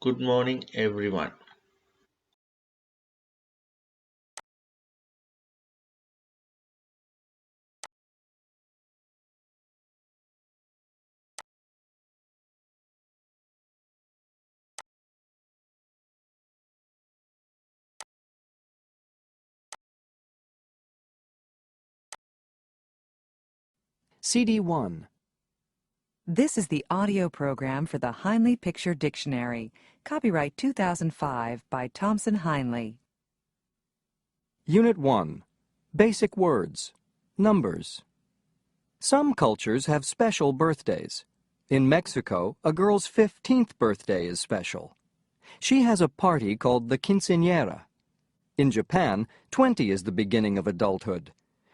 Good morning, everyone. CD1. This is the audio program for the Heinle Picture Dictionary. Copyright 2005 by Thomson Heinle. Unit 1. Basic words. Numbers. Some cultures have special birthdays. In Mexico, a girl's 15th birthday is special. She has a party called the quinceañera. In Japan, 20 is the beginning of adulthood.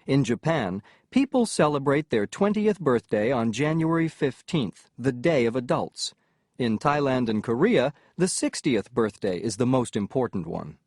In Japan, people celebrate their 20th birthday on January 15th, the Day of Adults. In Thailand and Korea, the 60th birthday is the most important one.